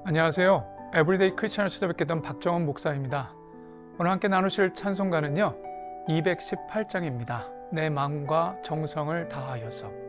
안녕하세요. 에브리데이 크리스천을 찾아뵙게 된 박정원 목사입니다. 오늘 함께 나누실 찬송가는요, 218장입니다. 내 마음과 정성을 다하여서.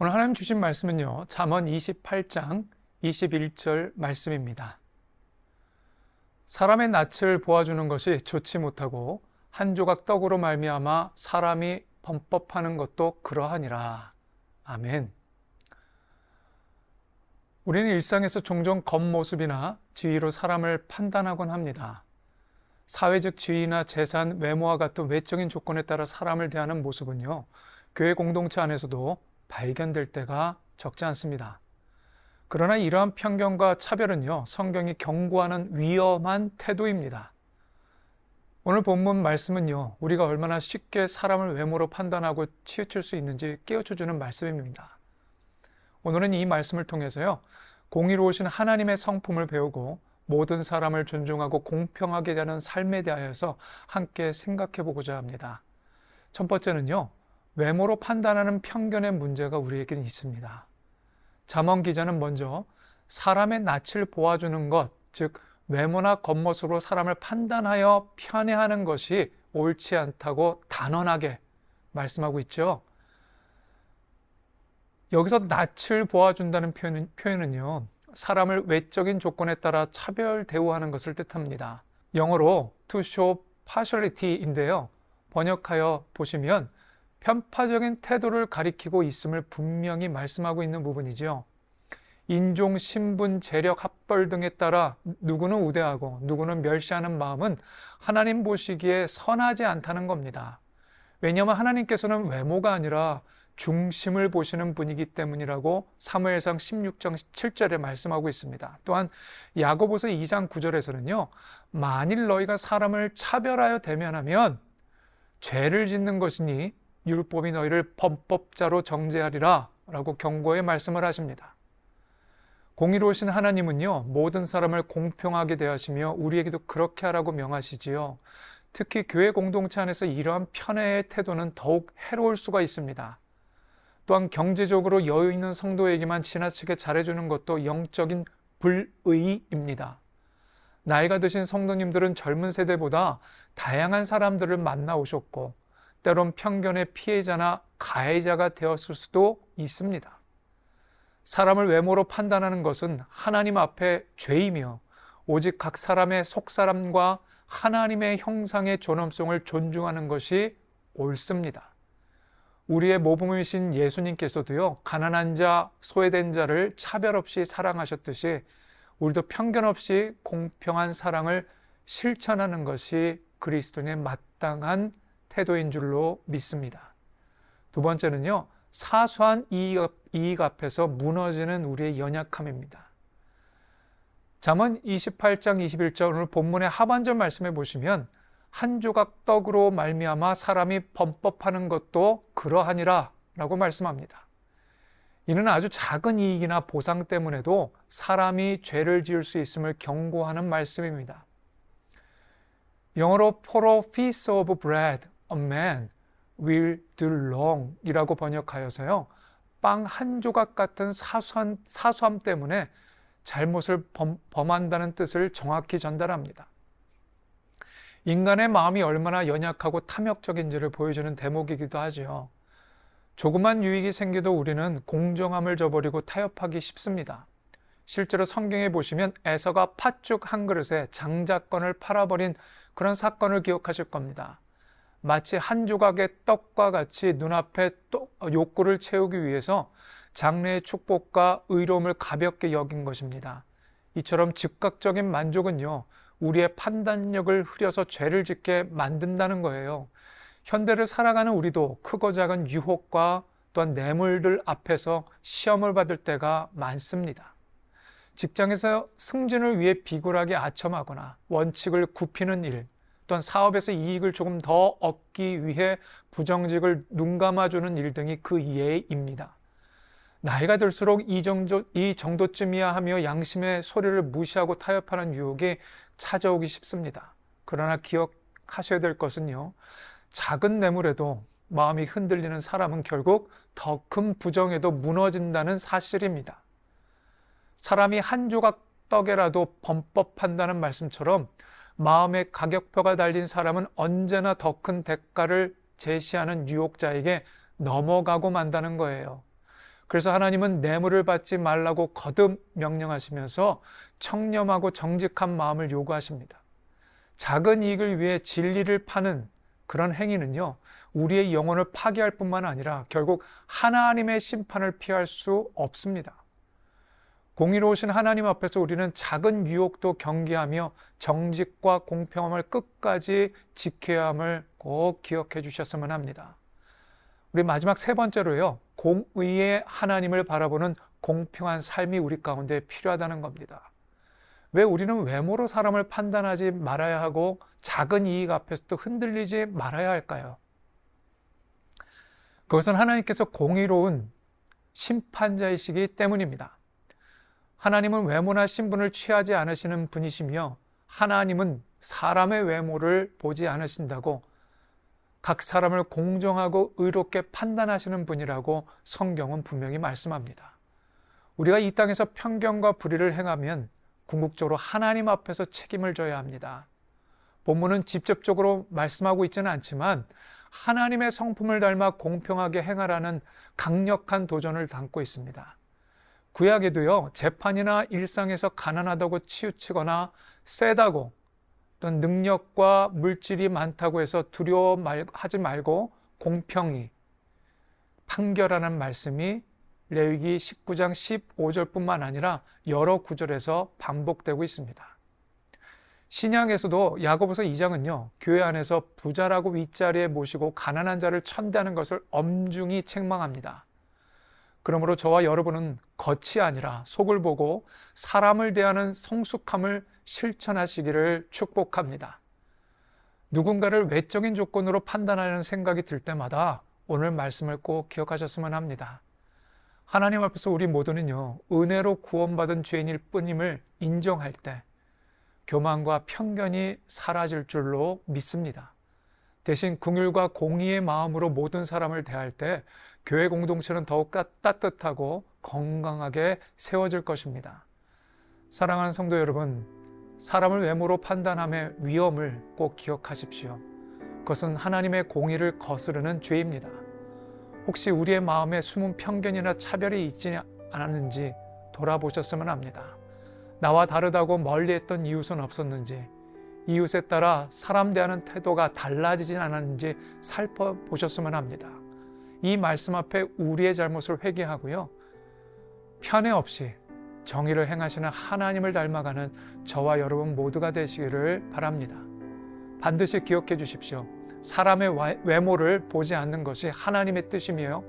오늘 하나님 주신 말씀은요, 잠언 28장 21절 말씀입니다. 사람의 낯을 보아주는 것이 좋지 못하고 한 조각 떡으로 말미암아 사람이 범법하는 것도 그러하니라. 아멘. 우리는 일상에서 종종 겉모습이나 지위로 사람을 판단하곤 합니다. 사회적 지위나 재산, 외모와 같은 외적인 조건에 따라 사람을 대하는 모습은요, 교회 공동체 안에서도 발견될 때가 적지 않습니다. 그러나 이러한 편견과 차별은요, 성경이 경고하는 위험한 태도입니다. 오늘 본문 말씀은요, 우리가 얼마나 쉽게 사람을 외모로 판단하고 치우칠 수 있는지 깨우쳐주는 말씀입니다. 오늘은 이 말씀을 통해서요, 공의로우신 하나님의 성품을 배우고 모든 사람을 존중하고 공평하게 대하는 삶에 대하여서 함께 생각해 보고자 합니다. 첫 번째는요, 외모로 판단하는 편견의 문제가 우리에게는 있습니다. 잠언 기자는 먼저 사람의 낯을 보아주는 것, 즉 외모나 겉모습으로 사람을 판단하여 편애하는 것이 옳지 않다고 단언하게 말씀하고 있죠. 여기서 낯을 보아준다는 표현은요, 사람을 외적인 조건에 따라 차별 대우하는 것을 뜻합니다. 영어로 to show partiality인데요, 번역하여 보시면 편파적인 태도를 가리키고 있음을 분명히 말씀하고 있는 부분이죠. 인종, 신분, 재력, 학벌 등에 따라 누구는 우대하고 누구는 멸시하는 마음은 하나님 보시기에 선하지 않다는 겁니다. 왜냐하면 하나님께서는 외모가 아니라 중심을 보시는 분이기 때문이라고 사무엘상 16장 7절에 말씀하고 있습니다. 또한 야고보서 2장 9절에서는요, 만일 너희가 사람을 차별하여 대면하면 죄를 짓는 것이니 율법이 너희를 범법자로 정죄하리라 라고 경고의 말씀을 하십니다. 공의로우신 하나님은요, 모든 사람을 공평하게 대하시며 우리에게도 그렇게 하라고 명하시지요. 특히 교회 공동체 안에서 이러한 편애의 태도는 더욱 해로울 수가 있습니다. 또한 경제적으로 여유 있는 성도에게만 지나치게 잘해주는 것도 영적인 불의입니다. 나이가 드신 성도님들은 젊은 세대보다 다양한 사람들을 만나오셨고 때론 편견의 피해자나 가해자가 되었을 수도 있습니다. 사람을 외모로 판단하는 것은 하나님 앞에 죄이며 오직 각 사람의 속사람과 하나님의 형상의 존엄성을 존중하는 것이 옳습니다. 우리의 모범이신 예수님께서도요, 가난한 자, 소외된 자를 차별 없이 사랑하셨듯이 우리도 편견 없이 공평한 사랑을 실천하는 것이 그리스도인의 마땅한 태도인 줄로 믿습니다. 두 번째는요, 사소한 이익 앞에서 무너지는 우리의 연약함입니다. 잠언 28장 21절 오늘 본문의 하반절 말씀해 보시면 한 조각 떡으로 말미암아 사람이 범법하는 것도 그러하니라 라고 말씀합니다. 이는 아주 작은 이익이나 보상 때문에도 사람이 죄를 지을 수 있음을 경고하는 말씀입니다. 영어로 For a piece of bread a man will do wrong 이라고 번역하여서요, 빵 한 조각 같은 사소함 때문에 잘못을 범한다는 뜻을 정확히 전달합니다. 인간의 마음이 얼마나 연약하고 탐욕적인지를 보여주는 대목이기도 하죠. 조그만 유익이 생겨도 우리는 공정함을 저버리고 타협하기 쉽습니다. 실제로 성경에 보시면 에서가 팥죽 한 그릇에 장자권을 팔아버린 그런 사건을 기억하실 겁니다. 마치 한 조각의 떡과 같이 눈앞에 욕구를 채우기 위해서 장래의 축복과 의로움을 가볍게 여긴 것입니다. 이처럼 즉각적인 만족은요, 우리의 판단력을 흐려서 죄를 짓게 만든다는 거예요. 현대를 살아가는 우리도 크고 작은 유혹과 또한 뇌물들 앞에서 시험을 받을 때가 많습니다. 직장에서 승진을 위해 비굴하게 아첨하거나 원칙을 굽히는 일, 또한 사업에서 이익을 조금 더 얻기 위해 부정직을 눈감아주는 일 등이 그 예입니다. 나이가 들수록 이 정도쯤이야 하며 양심의 소리를 무시하고 타협하는 유혹이 찾아오기 쉽습니다. 그러나 기억하셔야 될 것은요, 작은 뇌물에도 마음이 흔들리는 사람은 결국 더 큰 부정에도 무너진다는 사실입니다. 사람이 한 조각 떡에라도 범법한다는 말씀처럼 마음의 가격표가 달린 사람은 언제나 더 큰 대가를 제시하는 유혹자에게 넘어가고 만다는 거예요. 그래서 하나님은 뇌물을 받지 말라고 거듭 명령하시면서 청렴하고 정직한 마음을 요구하십니다. 작은 이익을 위해 진리를 파는 그런 행위는요, 우리의 영혼을 파괴할 뿐만 아니라 결국 하나님의 심판을 피할 수 없습니다. 공의로우신 하나님 앞에서 우리는 작은 유혹도 경계하며 정직과 공평함을 끝까지 지켜야 함을 꼭 기억해 주셨으면 합니다. 우리 마지막 세 번째로요, 공의의 하나님을 바라보는 공평한 삶이 우리 가운데 필요하다는 겁니다. 왜 우리는 외모로 사람을 판단하지 말아야 하고 작은 이익 앞에서도 흔들리지 말아야 할까요? 그것은 하나님께서 공의로운 심판자이시기 때문입니다. 하나님은 외모나 신분을 취하지 않으시는 분이시며 하나님은 사람의 외모를 보지 않으신다고 각 사람을 공정하고 의롭게 판단하시는 분이라고 성경은 분명히 말씀합니다. 우리가 이 땅에서 편견과 불의를 행하면 궁극적으로 하나님 앞에서 책임을 져야 합니다. 본문은 직접적으로 말씀하고 있지는 않지만 하나님의 성품을 닮아 공평하게 행하라는 강력한 도전을 담고 있습니다. 구약에도요, 재판이나 일상에서 가난하다고 치우치거나 세다고 어떤 능력과 물질이 많다고 해서 두려워하지 말고 공평히 판결하는 말씀이 레위기 19장 15절뿐만 아니라 여러 구절에서 반복되고 있습니다. 신약에서도 야고보서 2장은요, 교회 안에서 부자라고 윗자리에 모시고 가난한 자를 천대하는 것을 엄중히 책망합니다. 그러므로 저와 여러분은 겉이 아니라 속을 보고 사람을 대하는 성숙함을 실천하시기를 축복합니다. 누군가를 외적인 조건으로 판단하려는 생각이 들 때마다 오늘 말씀을 꼭 기억하셨으면 합니다. 하나님 앞에서 우리 모두는요, 은혜로 구원받은 죄인일 뿐임을 인정할 때 교만과 편견이 사라질 줄로 믿습니다. 대신 긍휼과 공의의 마음으로 모든 사람을 대할 때 교회 공동체는 더욱 따뜻하고 건강하게 세워질 것입니다. 사랑하는 성도 여러분, 사람을 외모로 판단함의 위험을 꼭 기억하십시오. 그것은 하나님의 공의를 거스르는 죄입니다. 혹시 우리의 마음에 숨은 편견이나 차별이 있지 않았는지 돌아보셨으면 합니다. 나와 다르다고 멀리했던 이웃은 없었는지, 이웃에 따라 사람 대하는 태도가 달라지진 않았는지 살펴보셨으면 합니다. 이 말씀 앞에 우리의 잘못을 회개하고요, 편애 없이 정의를 행하시는 하나님을 닮아가는 저와 여러분 모두가 되시기를 바랍니다. 반드시 기억해 주십시오. 사람의 외모를 보지 않는 것이 하나님의 뜻이며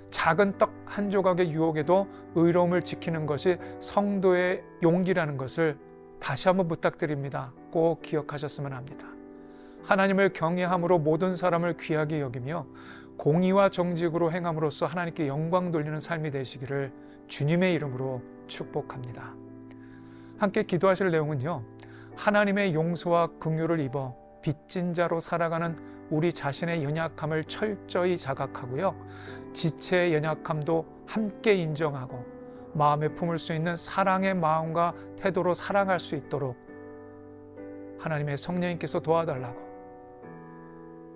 작은 떡 한 조각의 유혹에도 의로움을 지키는 것이 성도의 용기라는 것을 다시 한번 부탁드립니다. 꼭 기억하셨으면 합니다. 하나님을 경외함으로 모든 사람을 귀하게 여기며 공의와 정직으로 행함으로써 하나님께 영광 돌리는 삶이 되시기를 주님의 이름으로 축복합니다. 함께 기도하실 내용은요, 하나님의 용서와 긍휼을 입어 빚진 자로 살아가는 우리 자신의 연약함을 철저히 자각하고요, 지체의 연약함도 함께 인정하고 마음에 품을 수 있는 사랑의 마음과 태도로 살아갈 수 있도록 하나님의 성령님께서 도와달라고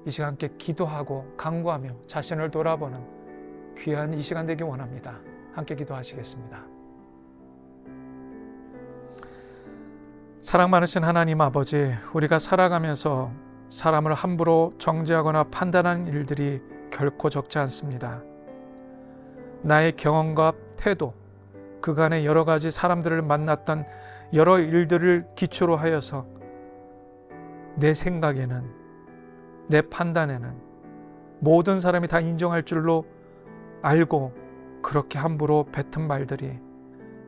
이 시간 함께 기도하고 간구하며 자신을 돌아보는 귀한 이 시간 되기 원합니다. 함께 기도하시겠습니다. 사랑 많으신 하나님 아버지, 우리가 살아가면서 사람을 함부로 정죄하거나 판단하는 일들이 결코 적지 않습니다. 나의 경험과 태도, 그간의 여러 가지 사람들을 만났던 여러 일들을 기초로 하여서 내 생각에는, 내 판단에는 모든 사람이 다 인정할 줄로 알고 그렇게 함부로 뱉은 말들이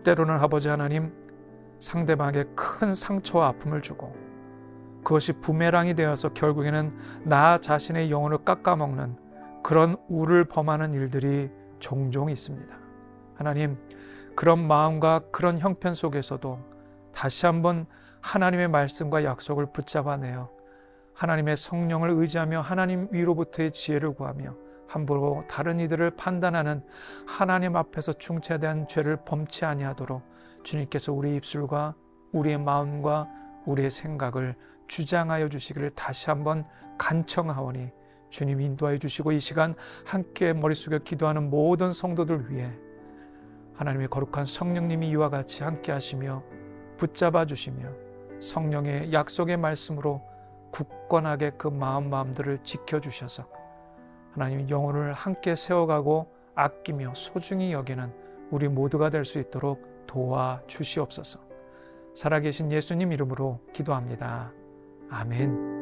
때로는 아버지 하나님, 상대방에게 큰 상처와 아픔을 주고 그것이 부메랑이 되어서 결국에는 나 자신의 영혼을 깎아먹는 그런 우를 범하는 일들이 종종 있습니다. 하나님, 그런 마음과 그런 형편 속에서도 다시 한번 하나님의 말씀과 약속을 붙잡아내어 하나님의 성령을 의지하며 하나님 위로부터의 지혜를 구하며 함부로 다른 이들을 판단하는 하나님 앞에서 중체대한 죄를 범치 아니하도록 주님께서 우리 입술과 우리의 마음과 우리의 생각을 주장하여 주시기를 다시 한번 간청하오니 주님 인도하여 주시고, 이 시간 함께 머리 숙여 기도하는 모든 성도들 위해 하나님의 거룩한 성령님이 이와 같이 함께 하시며 붙잡아 주시며 성령의 약속의 말씀으로 굳건하게 그 마음들을 지켜주셔서 하나님 영혼을 함께 세워가고 아끼며 소중히 여기는 우리 모두가 될 수 있도록 도와주시옵소서. 살아계신 예수님 이름으로 기도합니다. 아멘.